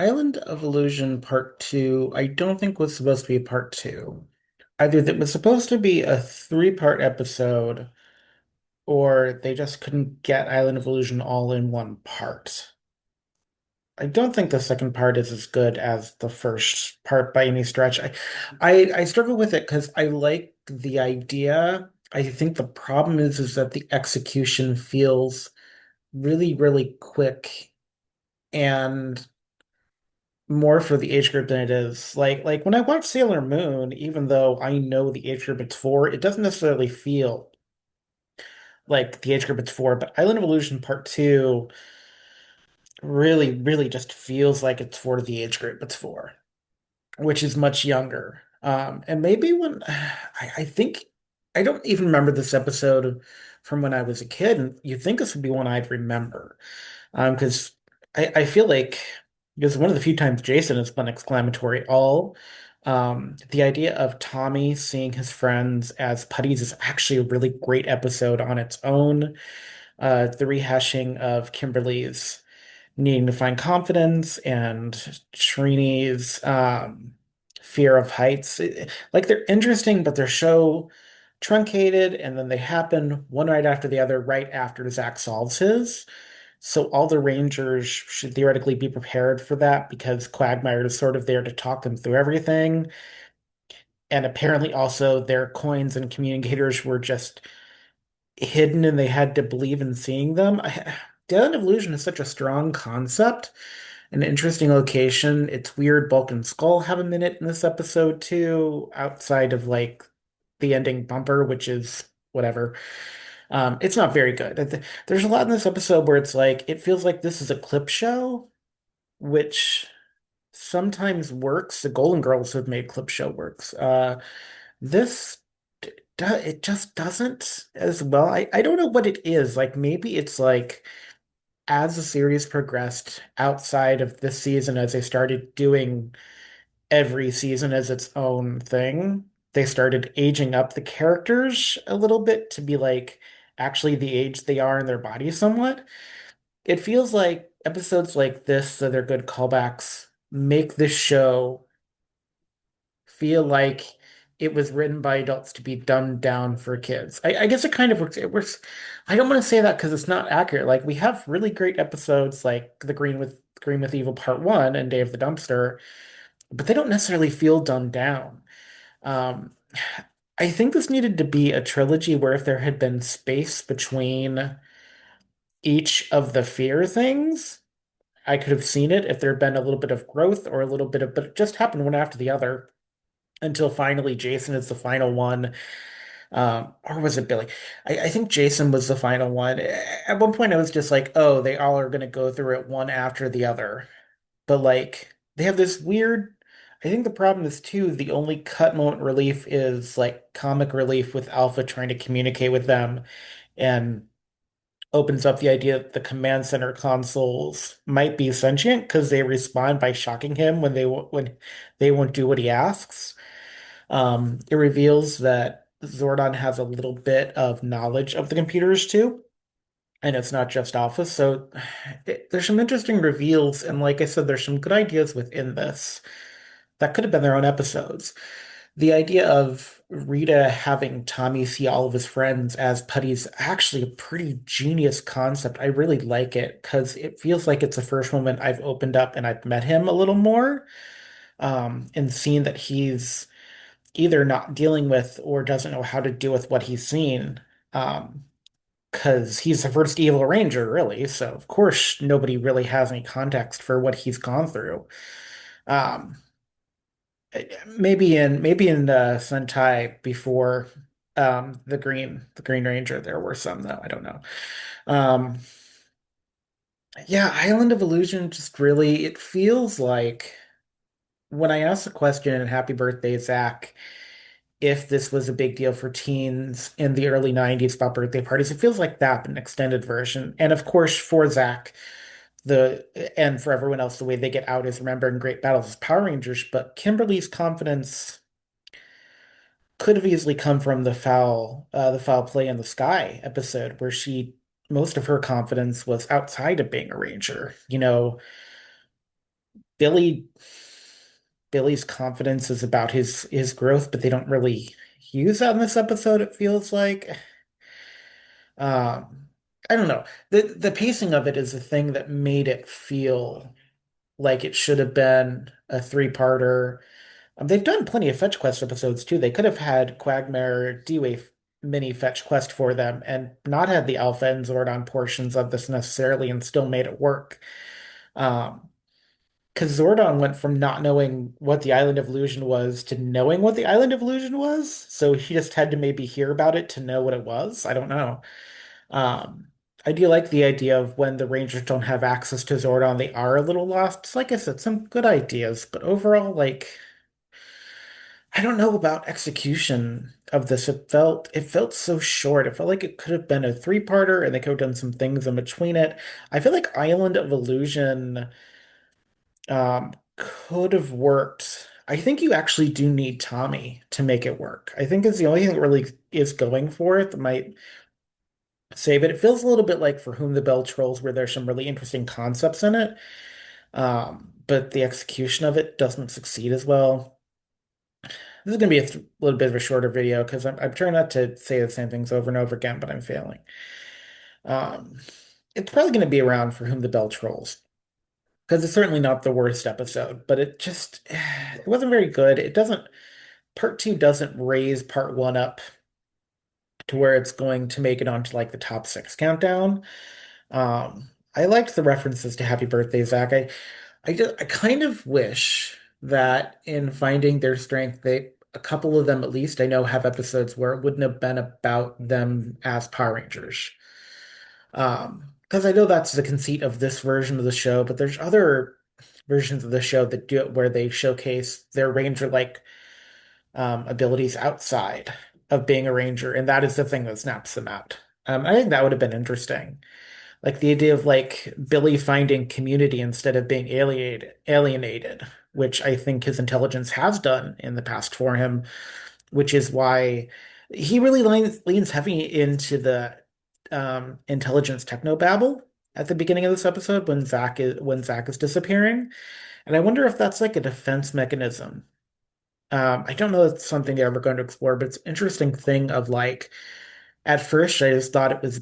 Island of Illusion Part 2, I don't think was supposed to be part 2. Either that was supposed to be a three-part episode, or they just couldn't get Island of Illusion all in one part. I don't think the second part is as good as the first part by any stretch. I struggle with it because I like the idea. I think the problem is that the execution feels really, really quick and more for the age group than it is. Like when I watch Sailor Moon, even though I know the age group it's for, it doesn't necessarily feel like the age group it's for. But Island of Illusion Part 2 really, really just feels like it's for the age group it's for, which is much younger. And maybe when I think I don't even remember this episode from when I was a kid, and you'd think this would be one I'd remember. Because I feel like because one of the few times Jason has been exclamatory all. The idea of Tommy seeing his friends as putties is actually a really great episode on its own. The rehashing of Kimberly's needing to find confidence and Shrini's fear of heights. Like they're interesting, but they're so truncated, and then they happen one right after the other, right after Zach solves his. So all the Rangers should theoretically be prepared for that because Quagmire is sort of there to talk them through everything. And apparently also their coins and communicators were just hidden and they had to believe in seeing them. Dead Illusion is such a strong concept, an interesting location. It's weird Bulk and Skull have a minute in this episode too, outside of like the ending bumper, which is whatever. It's not very good. There's a lot in this episode where it's like it feels like this is a clip show, which sometimes works. The Golden Girls have made clip show works. This it just doesn't as well. I don't know what it is. Like maybe it's like as the series progressed outside of this season, as they started doing every season as its own thing, they started aging up the characters a little bit to be like actually the age they are in their bodies somewhat. It feels like episodes like this, that are good callbacks, make this show feel like it was written by adults to be dumbed down for kids. I guess it kind of works. It works. I don't want to say that because it's not accurate. Like we have really great episodes like the Green with Evil Part 1 and Day of the Dumpster, but they don't necessarily feel dumbed down. Um, I think this needed to be a trilogy where if there had been space between each of the fear things, I could have seen it if there had been a little bit of growth or a little bit of, but it just happened one after the other until finally Jason is the final one. Or was it Billy? I think Jason was the final one. At one point, I was just like, oh, they all are going to go through it one after the other. But like, they have this weird. I think the problem is too, the only cut moment relief is like comic relief with Alpha trying to communicate with them and opens up the idea that the command center consoles might be sentient because they respond by shocking him when they won't do what he asks. It reveals that Zordon has a little bit of knowledge of the computers too, and it's not just Alpha. So there's some interesting reveals, and like I said, there's some good ideas within this that could have been their own episodes. The idea of Rita having Tommy see all of his friends as putties actually a pretty genius concept. I really like it because it feels like it's the first moment I've opened up and I've met him a little more, and seen that he's either not dealing with or doesn't know how to deal with what he's seen. Because he's the first evil ranger, really. So of course nobody really has any context for what he's gone through. Um, maybe in Sentai before the Green Ranger, there were some though. I don't know. Um, yeah, Island of Illusion just really it feels like when I asked the question in Happy Birthday, Zach, if this was a big deal for teens in the early 90s about birthday parties. It feels like that, but an extended version. And of course, for Zach, the and for everyone else, the way they get out is remembered in Great Battles as Power Rangers. But Kimberly's confidence could have easily come from the foul play in the sky episode, where she most of her confidence was outside of being a ranger. Billy Billy's confidence is about his growth, but they don't really use that in this episode, it feels like. Um, I don't know. The pacing of it is the thing that made it feel like it should have been a three-parter. They've done plenty of Fetch Quest episodes too. They could have had Quagmire do a mini Fetch Quest for them and not had the Alpha and Zordon portions of this necessarily and still made it work. Um, because Zordon went from not knowing what the Island of Illusion was to knowing what the Island of Illusion was. So he just had to maybe hear about it to know what it was. I don't know. Um, I do like the idea of when the Rangers don't have access to Zordon, they are a little lost. It's like I said, some good ideas, but overall, like I don't know about execution of this. It felt so short. It felt like it could have been a three-parter and they could have done some things in between it. I feel like Island of Illusion could have worked. I think you actually do need Tommy to make it work. I think it's the only thing that really is going for it that might save it. It feels a little bit like For Whom the Bell Tolls, where there's some really interesting concepts in it, but the execution of it doesn't succeed as well. This is going to be a little bit of a shorter video because I'm trying not to say the same things over and over again, but I'm failing. Um, it's probably going to be around For Whom the Bell Trolls because it's certainly not the worst episode, but it just it wasn't very good. It doesn't Part two doesn't raise part one up to where it's going to make it onto like the top six countdown. I liked the references to Happy Birthday, Zach. I kind of wish that in finding their strength, a couple of them at least I know have episodes where it wouldn't have been about them as Power Rangers. Because I know that's the conceit of this version of the show, but there's other versions of the show that do it where they showcase their Ranger-like abilities outside of being a Ranger, and that is the thing that snaps them out. I think that would have been interesting. Like the idea of like Billy finding community instead of being alienated, which I think his intelligence has done in the past for him, which is why he really leans heavy into the intelligence technobabble at the beginning of this episode when Zach is disappearing. And I wonder if that's like a defense mechanism. I don't know if it's something they're ever going to explore, but it's an interesting thing of like at first, I just thought it was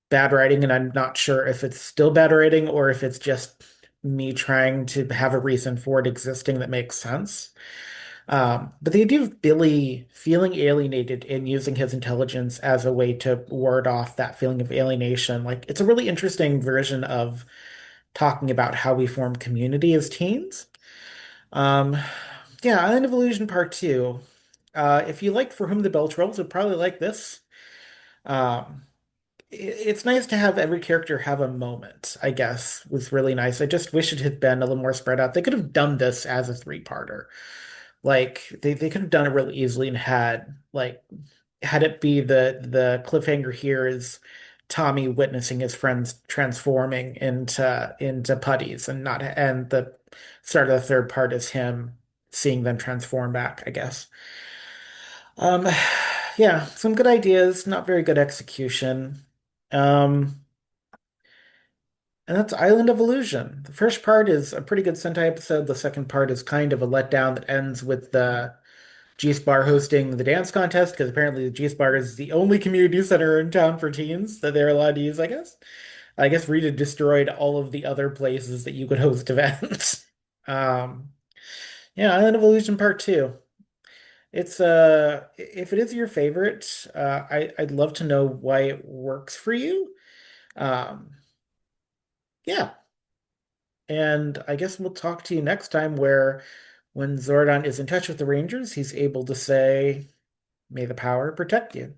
bad writing, and I'm not sure if it's still bad writing or if it's just me trying to have a reason for it existing that makes sense. But the idea of Billy feeling alienated and using his intelligence as a way to ward off that feeling of alienation, like it's a really interesting version of talking about how we form community as teens. Um, yeah, Island of Illusion Part 2. If you like For Whom the Bell Tolls, you'll probably like this. Um, it's nice to have every character have a moment, I guess, was really nice. I just wish it had been a little more spread out. They could have done this as a three-parter. Like they could have done it really easily and had it be the cliffhanger here is Tommy witnessing his friends transforming into putties and the start of the third part is him seeing them transform back, I guess. Um, yeah, some good ideas, not very good execution. Um, and that's Island of Illusion. The first part is a pretty good Sentai episode. The second part is kind of a letdown that ends with the G Spar hosting the dance contest because apparently the G Spar is the only community center in town for teens that they're allowed to use, I guess. I guess Rita destroyed all of the other places that you could host events. Um, yeah, Island of Illusion Part 2. It's if it is your favorite, I'd love to know why it works for you. Um, yeah. And I guess we'll talk to you next time where when Zordon is in touch with the Rangers, he's able to say, "May the power protect you."